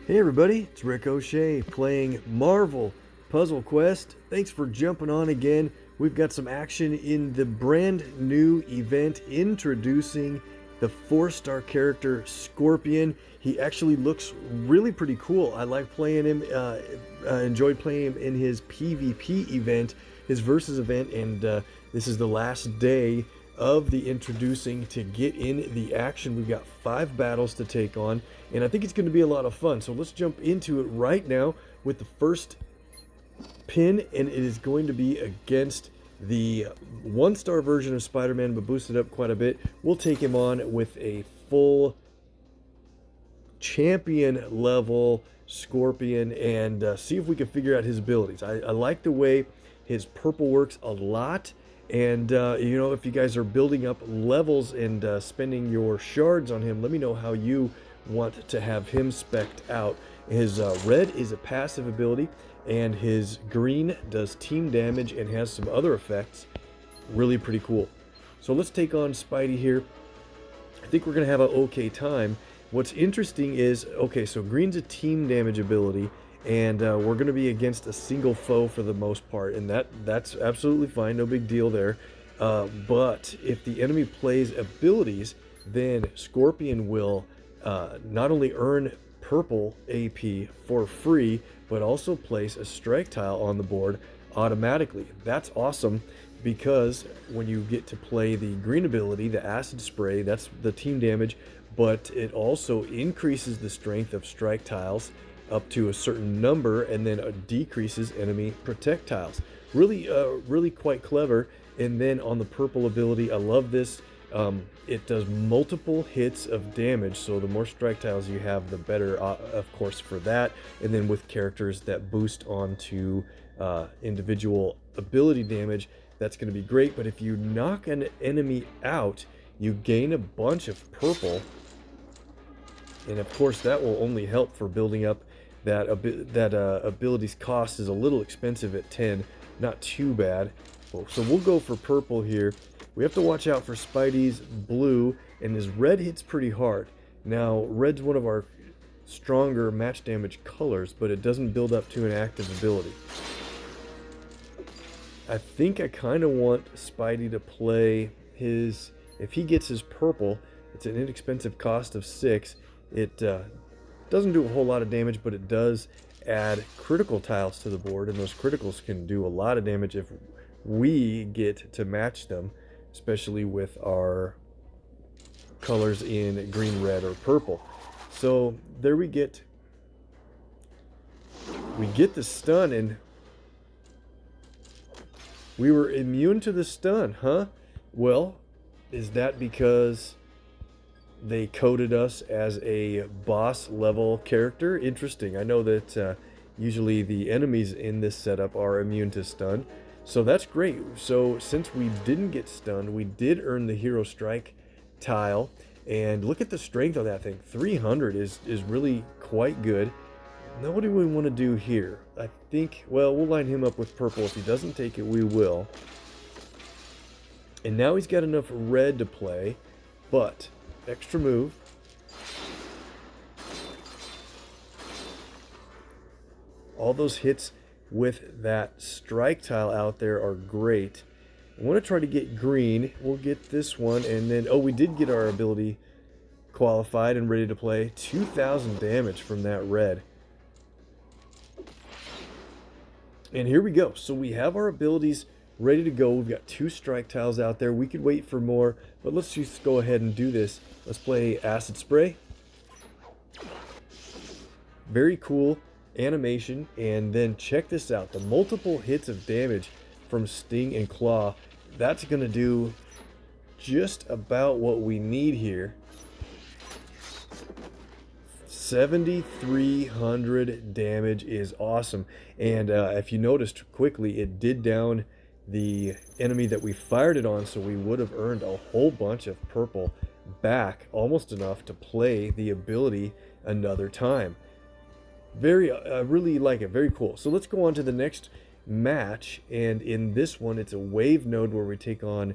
Hey everybody, it's Rick OShay playing Marvel Puzzle Quest. Thanks for jumping on again. We've got some action in the brand new event introducing the 4-star character Scorpion. He actually looks really pretty cool. I like playing him, enjoyed playing him in his PvP event, his Versus event, and this is the last day of the introducing to get in the action. We've got 5 battles to take on, and I think it's going to be a lot of fun. So let's jump into it right now with the first pin, and it is going to be against the 1-star version of Spider-Man, but boosted up quite a bit. We'll take him on with a full champion level Scorpion and see if we can figure out his abilities. I like the way his purple works a lot. And, you know, if you guys are building up levels and spending your shards on him, let me know how you want to have him spec'd out. His red is a passive ability, and his green does team damage and has some other effects. Really pretty cool. So let's take on Spidey here. I think we're going to have an okay time. What's interesting is, okay, so green's a team damage ability, and we're going to be against a single foe for the most part, and that's absolutely fine, no big deal there. But if the enemy plays abilities, then Scorpion will not only earn purple AP for free, but also place a strike tile on the board automatically. That's awesome, because when you get to play the green ability, the acid spray, that's the team damage, but it also increases the strength of strike tiles up to a certain number, and then decreases enemy projectiles. Really quite clever. And then on the purple ability, I love this. It does multiple hits of damage, so the more strike tiles you have, the better, of course, for that. And then with characters that boost onto individual ability damage, that's going to be great. But if you knock an enemy out, you gain a bunch of purple, and of course that will only help for building up that ability's cost is a little expensive at 10, not too bad. So we'll go for purple here. We have to watch out for Spidey's blue, and his red hits pretty hard. Now, red's one of our stronger match damage colors, but it doesn't build up to an active ability. I think I kind of want Spidey to play his, if he gets his purple, it's an inexpensive cost of 6. It doesn't do a whole lot of damage, but it does add critical tiles to the board, and those criticals can do a lot of damage if we get to match them, especially with our colors in green, red, or purple. So there we get the stun, and we were immune to the stun, huh? Well, is that because they coded us as a boss level character? Interesting. I know that usually the enemies in this setup are immune to stun, so that's great. So since we didn't get stunned, we did earn the hero strike tile, and look at the strength of that thing. 300 is really quite good. Now what do we want to do here? I think, well, we'll line him up with purple. If he doesn't take it, we will. And now he's got enough red to play, but extra move. All those hits with that strike tile out there are great. I want to try to get green. We'll get this one, and then, oh, we did get our ability qualified and ready to play. 2,000 damage from that red. And here we go. So we have our abilities ready to go. We've got 2 strike tiles out there. We could wait for more, but let's just go ahead and do this. Let's play acid spray. Very cool animation. And then check this out, the multiple hits of damage from sting and claw. That's going to do just about what we need here. 7,300 damage is awesome. And if you noticed quickly, it did down the enemy that we fired it on, so we would have earned a whole bunch of purple back, almost enough to play the ability another time. I really like it. Very cool. So let's go on to the next match, and in this one it's a wave node where we take on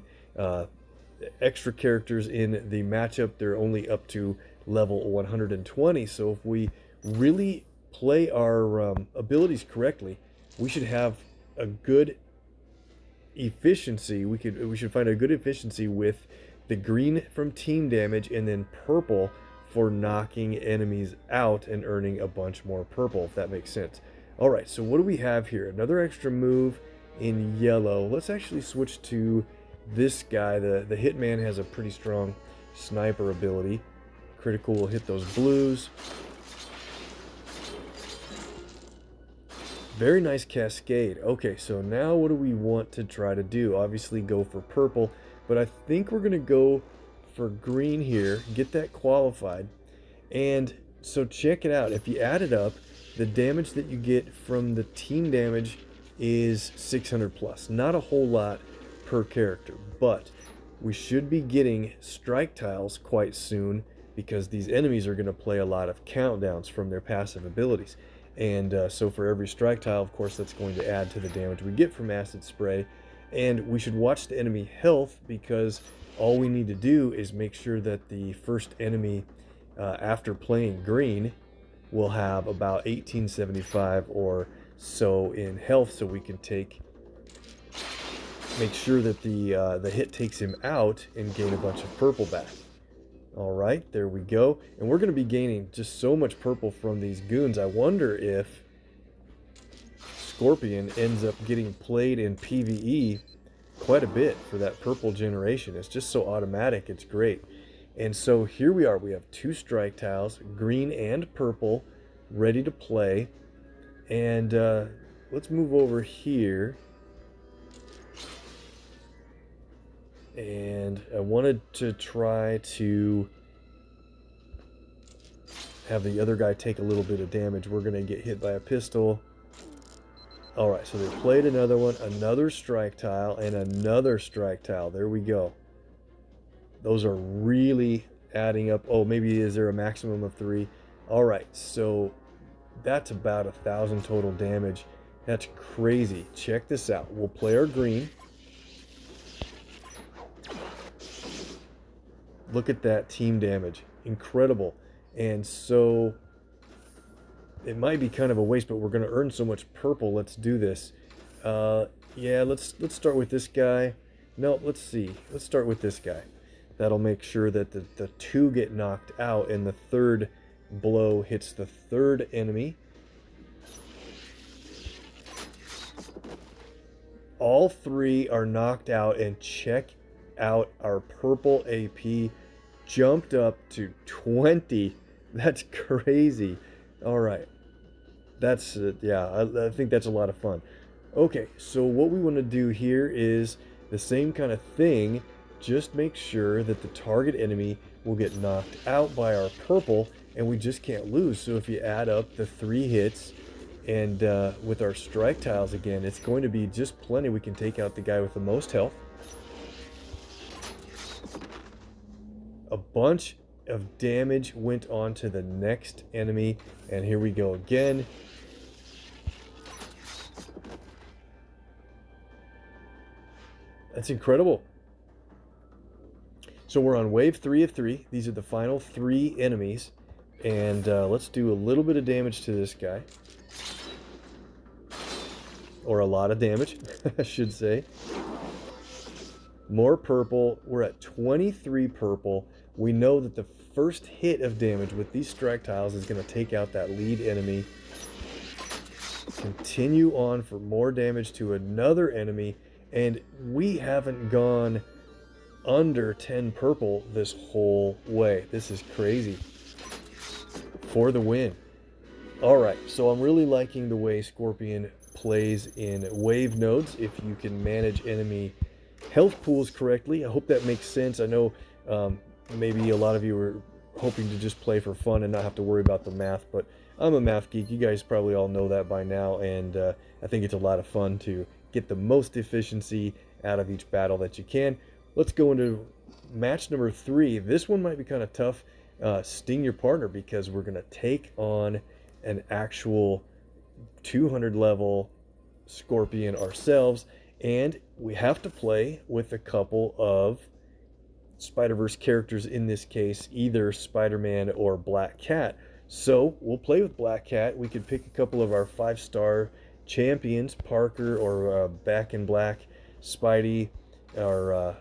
extra characters in the matchup. They're only up to level 120, so if we really play our abilities correctly, we should have a good efficiency. We should find a good efficiency with the green from team damage and then purple for knocking enemies out and earning a bunch more purple, if that makes sense. All right, so what do we have here? Another extra move in yellow. Let's actually switch to this guy. The Hitman has a pretty strong sniper ability. Critical will hit those blues. Very nice cascade. Okay, so now what do we want to try to do? Obviously go for purple, but I think we're going to go for green here, get that qualified. And so check it out. If you add it up, the damage that you get from the team damage is 600 plus. Not a whole lot per character, but we should be getting strike tiles quite soon because these enemies are going to play a lot of countdowns from their passive abilities. And so for every strike tile, of course, that's going to add to the damage we get from acid spray. And we should watch the enemy health because all we need to do is make sure that the first enemy after playing green will have about 1875 or so in health, so we can make sure that the hit takes him out and gain a bunch of purple back. All right, there we go. And we're going to be gaining just so much purple from these goons. I wonder if Scorpion ends up getting played in PvE quite a bit for that purple generation. It's just so automatic. It's great. And so here we are. We have two strike tiles, green and purple, ready to play. And let's move over here. And I wanted to try to have the other guy take a little bit of damage. We're going to get hit by a pistol. All right, so they played another one, another strike tile, and another strike tile. There we go. Those are really adding up. Oh, maybe is there a maximum of 3? All right, so that's about 1,000 total damage. That's crazy. Check this out. We'll play our green. Look at that team damage. Incredible. And so it might be kind of a waste, but we're going to earn so much purple. Let's do this. Yeah, let's start with this guy. No, let's see. Let's start with this guy. That'll make sure that the 2 get knocked out and the third blow hits the third enemy. All 3 are knocked out, and check out our purple AP jumped up to 20. That's crazy. All right. That's yeah, I think that's a lot of fun. Okay, so what we want to do here is the same kind of thing. Just make sure that the target enemy will get knocked out by our purple, and we just can't lose. So if you add up the 3 hits and with our strike tiles again, it's going to be just plenty. We can take out the guy with the most health. A bunch of damage went on to the next enemy, and here we go again. That's incredible. So we're on wave 3 of 3. These are the final 3 enemies, and let's do a little bit of damage to this guy, or a lot of damage I should say. More purple. We're at 23 purple. We know that the first hit of damage with these strike tiles is going to take out that lead enemy. Continue on for more damage to another enemy, and we haven't gone under 10 purple this whole way. This is crazy. For the win. All right, so I'm really liking the way Scorpion plays in wave nodes if you can manage enemy health pools correctly. I hope that makes sense. I know maybe a lot of you are hoping to just play for fun and not have to worry about the math, but I'm a math geek. You guys probably all know that by now, and I think it's a lot of fun to get the most efficiency out of each battle that you can. Let's go into match number 3. This one might be kind of tough. Sting your partner, because we're going to take on an actual 200 level Scorpion ourselves, and we have to play with a couple of Spider-Verse characters, in this case either Spider-Man or Black Cat. So we'll play with Black Cat. We could pick a couple of our 5-star champions, Parker or Back in Black, Spidey, or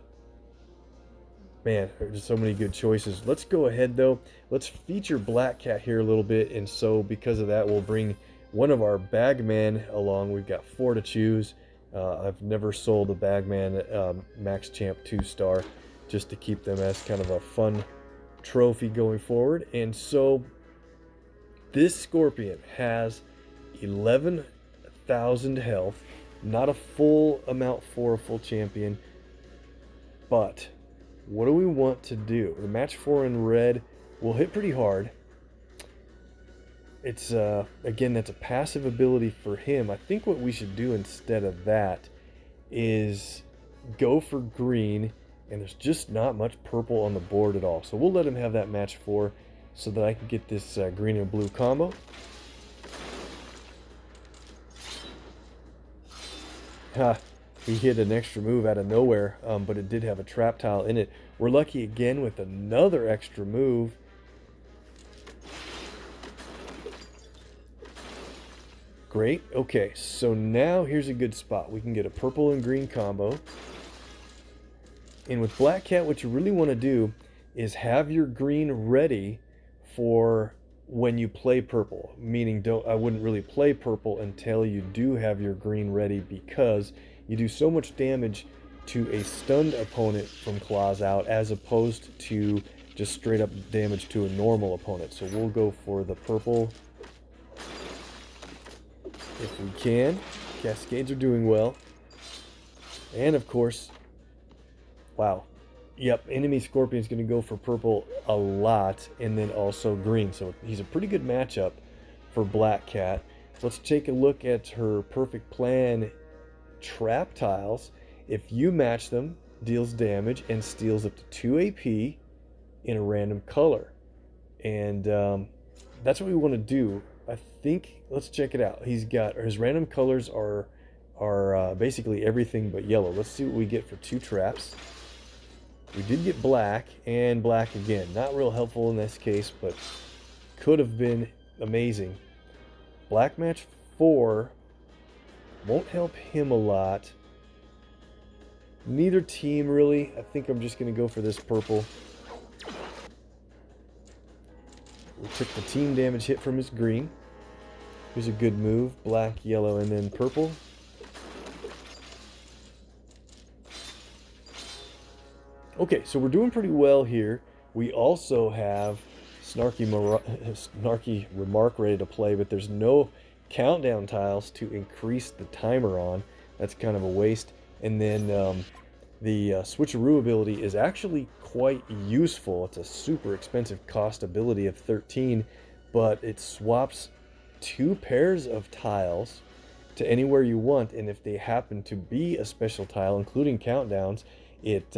man, there's so many good choices. Let's go ahead though. Let's feature Black Cat here a little bit, and so because of that, we'll bring one of our Bagman along. We've got 4 to choose. I've never sold a Bagman Max Champ 2-star, just to keep them as kind of a fun trophy going forward. And so this Scorpion has 11,000 health, not a full amount for a full champion, but what do we want to do? The match 4 in red will hit pretty hard. It's again, that's a passive ability for him. I think what we should do instead of that is go for green, and there's just not much purple on the board at all. So we'll let him have that match 4 so that I can get this green and blue combo. Ha, he hit an extra move out of nowhere, but it did have a trap tile in it. We're lucky again with another extra move. Great. Okay, so now here's a good spot. We can get a purple and green combo. And with Black Cat, what you really want to do is have your green ready for when you play purple. Meaning, I wouldn't really play purple until you do have your green ready, because you do so much damage to a stunned opponent from claws out as opposed to just straight up damage to a normal opponent. So we'll go for the purple if we can. Cascades are doing well. And of course, wow. Yep, enemy Scorpion's going to go for purple a lot, and then also green. So he's a pretty good matchup for Black Cat. Let's take a look at her perfect plan trap tiles. If you match them, deals damage and steals up to 2 AP in a random color. And that's what we want to do. I think, let's check it out. He's got, his random colors are basically everything but yellow. Let's see what we get for 2 traps. We did get black and black again. Not real helpful in this case, but could have been amazing. Black match 4 won't help him a lot. Neither team really. I think I'm just going to go for this purple. We took the team damage hit from his green. Here's a good move. Black, yellow, and then purple. Okay, so we're doing pretty well here. We also have Snarky Remark ready to play, but there's no countdown tiles to increase the timer on. That's kind of a waste. And then the switcheroo ability is actually quite useful. It's a super expensive cost ability of 13, but it swaps 2 pairs of tiles to anywhere you want, and if they happen to be a special tile, including countdowns, it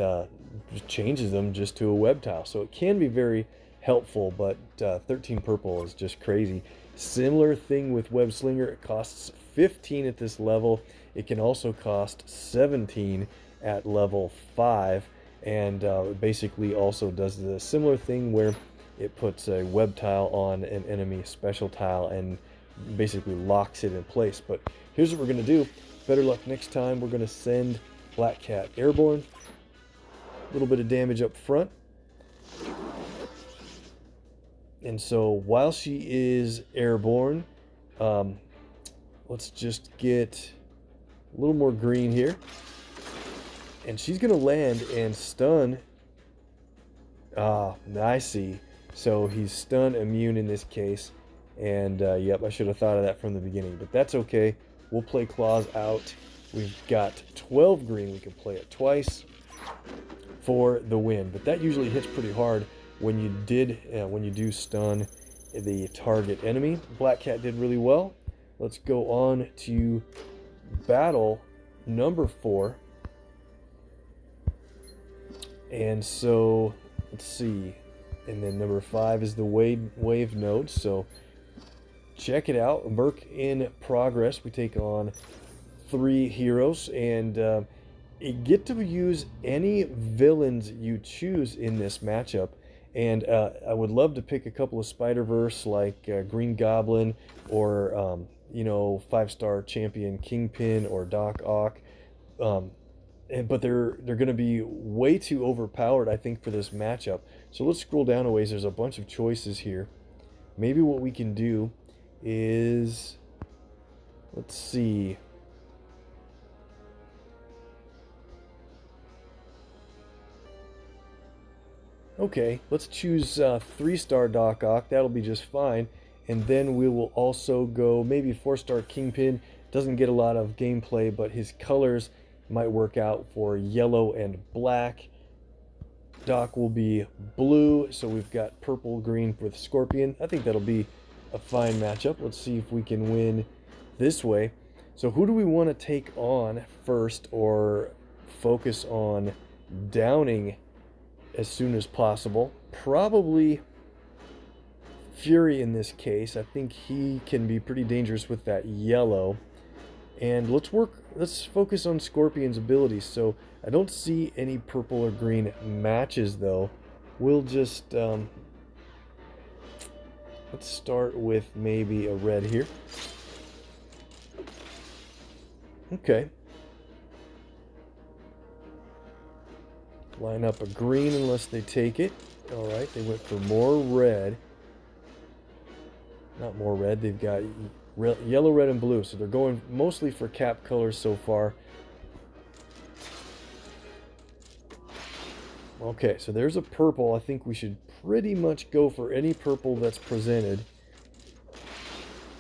changes them just to a web tile. So it can be very helpful, but 13 purple is just crazy. Similar thing with Web Slinger. It costs 15 at this level. It can also cost 17 at level 5, and basically also does the similar thing where it puts a web tile on an enemy special tile and basically locks it in place. But here's what we're going to do. Better luck next time. We're going to send Black Cat airborne. A little bit of damage up front. And so while she is airborne, let's just get a little more green here. And she's going to land and stun. I see. So he's stun immune in this case. And yep, I should have thought of that from the beginning. But that's okay. We'll play claws out. We've got 12 green. We can play it twice for the win. But that usually hits pretty hard when you do stun the target enemy. Black Cat did really well. Let's go on to battle number 4. And so let's see, and then number 5 is the wave node. So check it out. Work in progress. We take on 3 heroes, and you get to use any villains you choose in this matchup. And I would love to pick a couple of Spider-Verse like Green Goblin or, you know, 5-star champion Kingpin or Doc Ock. Um, but they're going to be way too overpowered, I think, for this matchup. So let's scroll down a ways. There's a bunch of choices here. Maybe what we can do is, let's see. Okay, let's choose 3-star Doc Ock. That'll be just fine. And then we will also go maybe 4-star Kingpin. Doesn't get a lot of gameplay, but his colors might work out for yellow and black. Doc will be blue, so we've got purple green with Scorpion. I think that'll be a fine matchup. Let's see if we can win this way. So who do we want to take on first, or focus on downing as soon as possible? Probably Fury in this case. I think he can be pretty dangerous with that yellow. And let's focus on Scorpion's abilities. So I don't see any purple or green matches though. We'll just let's start with maybe a red here. Okay. Line up a green unless they take it. All right, they went for more red. Not more red, they've got yellow, red, and blue. So they're going mostly for cap colors so far. Okay, so there's a purple. I think we should pretty much go for any purple that's presented.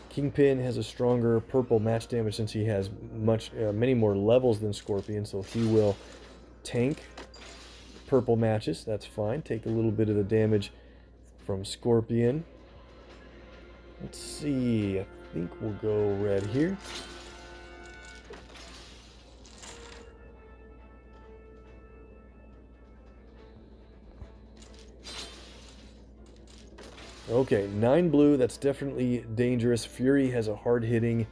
Kingpin has a stronger purple match damage since he has many more levels than Scorpion, so he will tank purple matches. That's fine. Take a little bit of the damage from Scorpion. Let's see. I think we'll go red here. Okay, 9 blue. That's definitely dangerous. Fury has a hard-hitting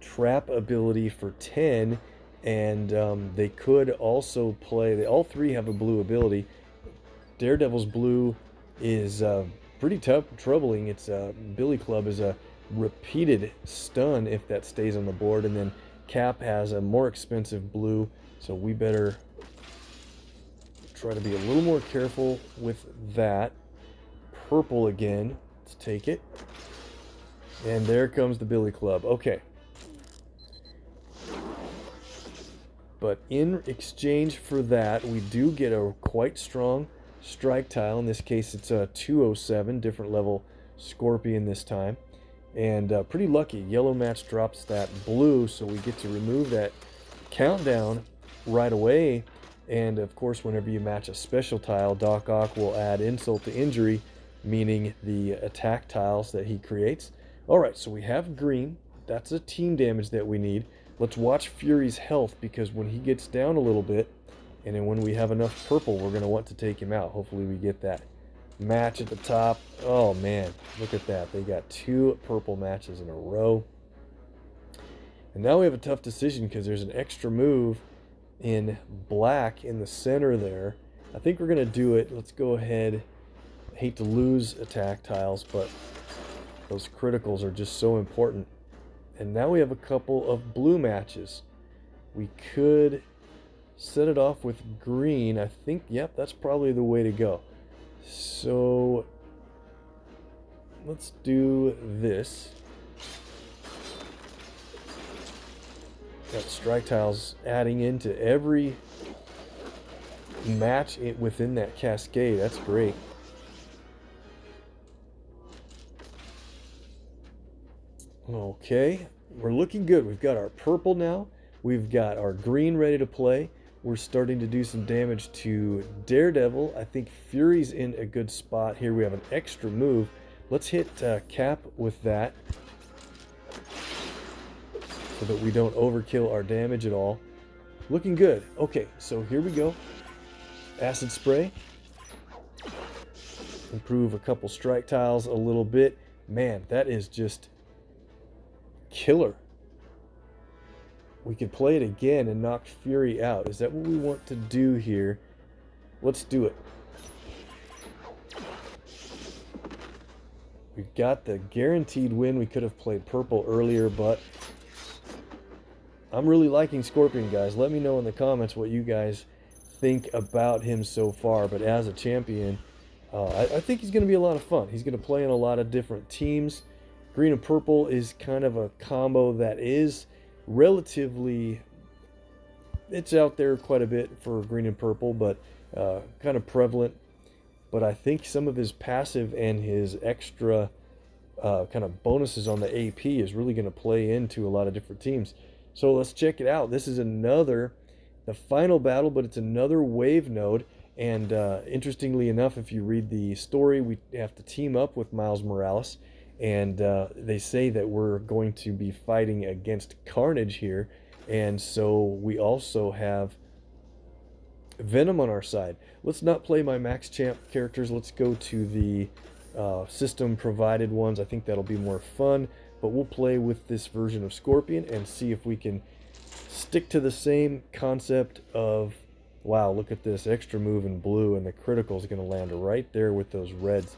trap ability for 10, and they could also play. All three have a blue ability. Daredevil's blue is pretty troubling. It's Billy Club is a repeated stun if that stays on the board, and then Cap has a more expensive blue, so we better try to be a little more careful with that. Purple again. Let's take it. And there comes the Billy Club. Okay. But in exchange for that, we do get a quite strong strike tile. In this case, it's a 207, different level Scorpion this time. And pretty lucky. Yellow match drops that blue, so we get to remove that countdown right away. And of course, whenever you match a special tile, Doc Ock will add insult to injury, meaning the attack tiles that he creates. All right, so we have green. That's a team damage that we need. Let's watch Fury's health, because when he gets down a little bit, and then when we have enough purple, we're going to want to take him out. Hopefully we get that match at the top. Oh man, look at that. They got 2 purple matches in a row. And now we have a tough decision, because there's an extra move in black in the center there. I think we're going to do it. Let's go ahead. I hate to lose attack tiles, but those criticals are just so important. And now we have a couple of blue matches. We could set it off with green. I think, yep, that's probably the way to go. So let's do this. Got strike tiles adding into every match within that cascade. That's great. Okay, we're looking good. We've got our purple now. We've got our green ready to play. We're starting to do some damage to Daredevil. I think Fury's in a good spot here. We have an extra move. Let's hit Cap with that, so that we don't overkill our damage at all. Looking good. Okay, so here we go. Acid spray. Improve a couple strike tiles a little bit. Man, that is just killer. We could play it again and knock Fury out. Is that what we want to do here? Let's do it. We got the guaranteed win. We could have played purple earlier, but I'm really liking Scorpion, guys. Let me know in the comments what you guys think about him so far. But as a champion, I think he's going to be a lot of fun. He's going to play in a lot of different teams. Green and purple is kind of a combo that is relatively, it's out there quite a bit for green and purple, but kind of prevalent. But I think some of his passive and his extra kind of bonuses on the AP is really going to play into a lot of different teams. So let's check it out. This is the final battle, but it's another wave node. And interestingly enough, if you read the story, we have to team up with Miles Morales. And they say that we're going to be fighting against Carnage here. And so we also have Venom on our side. Let's not play my max champ characters. Let's go to the system provided ones. I think that'll be more fun. But we'll play with this version of Scorpion and see if we can stick to the same concept of, wow, look at this extra move in blue, and the critical is going to land right there with those reds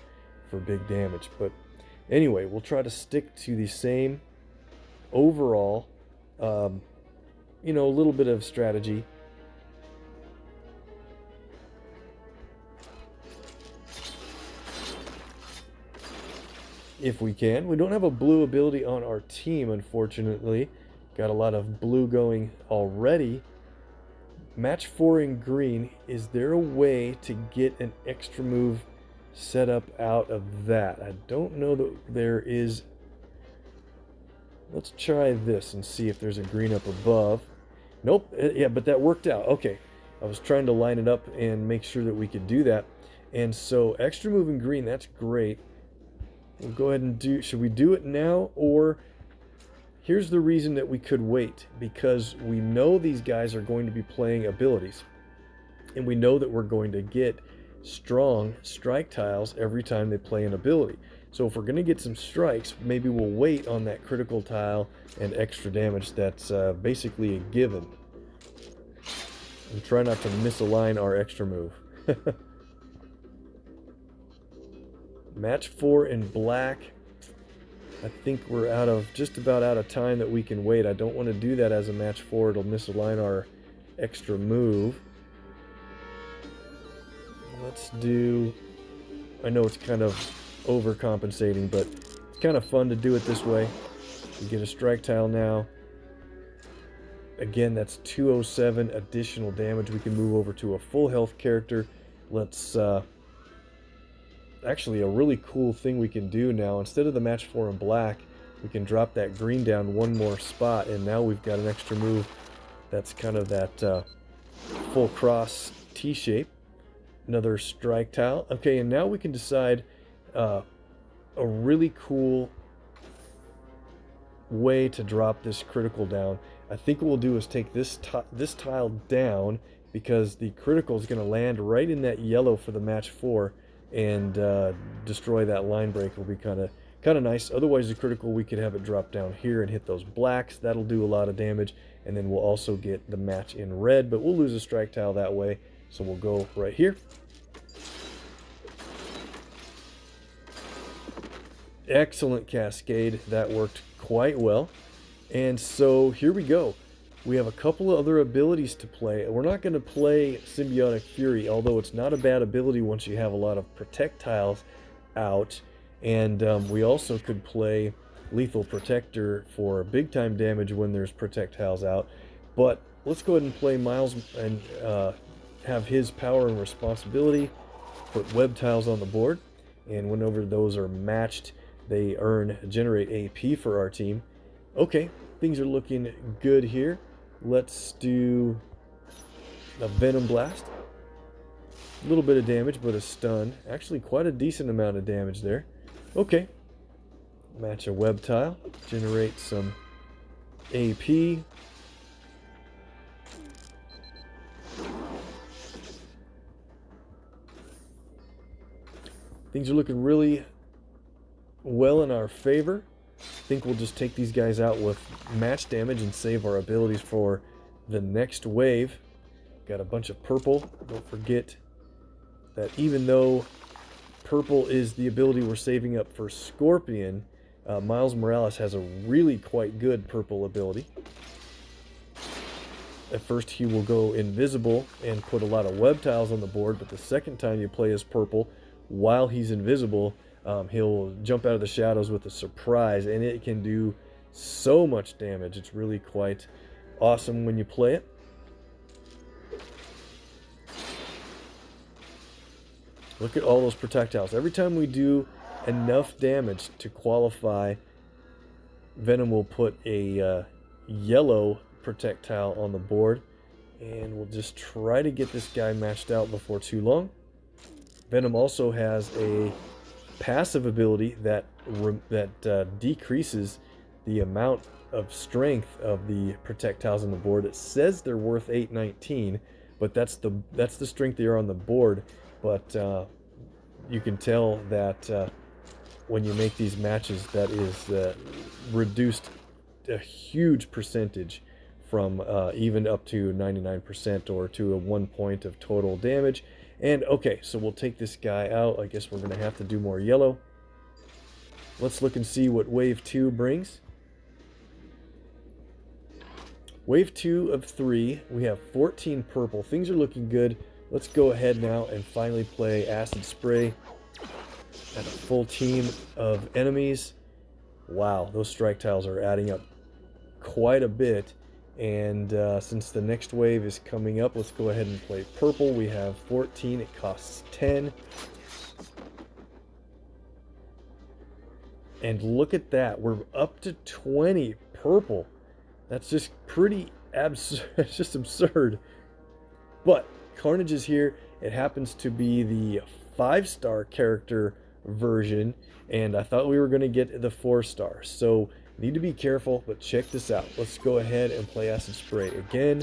for big damage. But anyway, we'll try to stick to the same overall, a little bit of strategy. If we can. We don't have a blue ability on our team, unfortunately. Got a lot of blue going already. Match 4 in green. Is there a way to get an extra move set up out of that? I don't know that there is. Let's try this and see if there's a green up above. Nope. Yeah, but that worked out. Okay. I was trying to line it up and make sure that we could do that. And so extra move in green, that's great. We'll go ahead and should we do it now? Or here's the reason that we could wait, because we know these guys are going to be playing abilities, and we know that we're going to get strong strike tiles every time they play an ability. So if we're going to get some strikes, maybe we'll wait on that critical tile and extra damage. That's basically a given. And try not to misalign our extra move. Match 4 in black. I think we're just about out of time that we can wait. I don't want to do that as a match 4. It'll misalign our extra move. Let's do, I know it's kind of overcompensating, but it's kind of fun to do it this way. We get a strike tile now. Again, that's 207 additional damage. We can move over to a full health character. Let's actually, a really cool thing we can do now, instead of the match 4 in black, we can drop that green down one more spot, and now we've got an extra move that's kind of that full cross T-shape. Another strike tile. Okay, and now we can decide a really cool way to drop this critical down. I think what we'll do is take this tile down, because the critical is going to land right in that yellow for the match 4, and destroy that line break. Will be kind of nice. Otherwise, the critical, we could have it drop down here and hit those blacks. That'll do a lot of damage, and then we'll also get the match in red, but we'll lose a strike tile that way. So we'll go right here. Excellent cascade. That worked quite well. And so here we go. We have a couple of other abilities to play. We're not going to play Symbiotic Fury, although it's not a bad ability once you have a lot of projectiles out. And we also could play Lethal Protector for big time damage when there's projectiles out. But let's go ahead and play Miles and have his power and responsibility. Put web tiles on the board, and whenever those are matched, they generate AP for our team. Okay, things are looking good here. Let's do a Venom Blast. A little bit of damage, but a stun. Actually, quite a decent amount of damage there. Okay. Match a web tile. Generate some AP. Things are looking really well in our favor. I think we'll just take these guys out with match damage and save our abilities for the next wave. Got a bunch of purple. Don't forget that even though purple is the ability we're saving up for Scorpion. Miles Morales has a really quite good purple ability. At first he will go invisible and put a lot of web tiles on the board, but the second time you play as purple while he's invisible, he'll jump out of the shadows with a surprise, and it can do so much damage. It's really quite awesome when you play it. Look at all those projectiles. Every time we do enough damage to qualify, Venom will put a yellow projectile on the board, and we'll just try to get this guy matched out before too long. Venom also has a passive ability that decreases the amount of strength of the projectiles on the board. It says they're worth 819, but that's the strength they are on the board. But you can tell that when you make these matches, that is reduced a huge percentage from even up to 99% or to a 1 point of total damage. And okay, so we'll take this guy out. I guess we're going to have to do more yellow. Let's look and see what Wave 2 brings. Wave 2 of 3, we have 14 purple. Things are looking good. Let's go ahead now and finally play Acid Spray at a full team of enemies. Wow, those strike tiles are adding up quite a bit. And since the next wave is coming up, let's go ahead and play purple. We have 14, it costs 10. And look at that, we're up to 20 purple. That's just pretty absurd. It's just absurd. But Carnage is here. It happens to be the 5-star character version, and I thought we were going to get the 4-star. So need to be careful, but check this out. Let's go ahead and play Acid Spray again.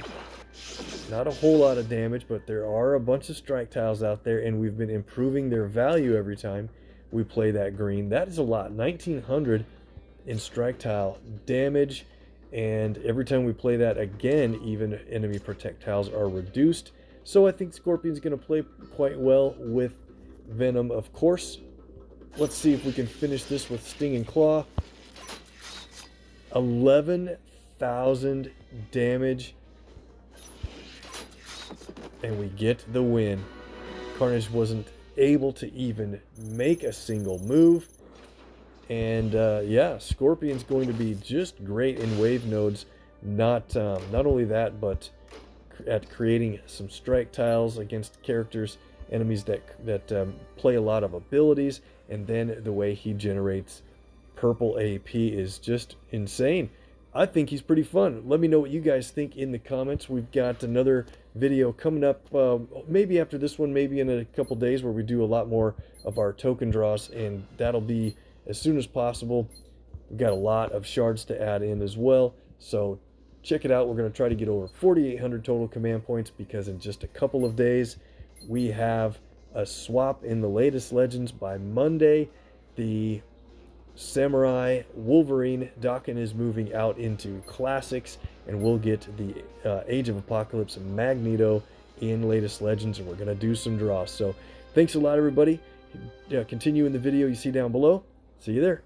Not a whole lot of damage, but there are a bunch of strike tiles out there, and we've been improving their value every time we play that green. That is a lot, 1900 in strike tile damage, and every time we play that again, even enemy projectiles are reduced. So I think Scorpion's going to play quite well with Venom, of course. Let's see if we can finish this with Sting and Claw. 11,000 damage, and we get the win. Carnage wasn't able to even make a single move, and yeah, Scorpion's going to be just great in wave nodes. Not only that, but at creating some strike tiles against characters, enemies that play a lot of abilities, and then the way he generates purple AP is just insane. I think he's pretty fun. Let me know what you guys think in the comments. We've got another video coming up, maybe after this one, maybe in a couple days, where we do a lot more of our token draws, and that'll be as soon as possible. We've got a lot of shards to add in as well, so check it out. We're going to try to get over 4,800 total command points, because in just a couple of days we have a swap in the latest Legends. By Monday, the Samurai Wolverine Daken is moving out into Classics, and we'll get the Age of Apocalypse Magneto in latest Legends, and we're going to do some draws. So thanks a lot, everybody. Continue in the video you see down below. See you there.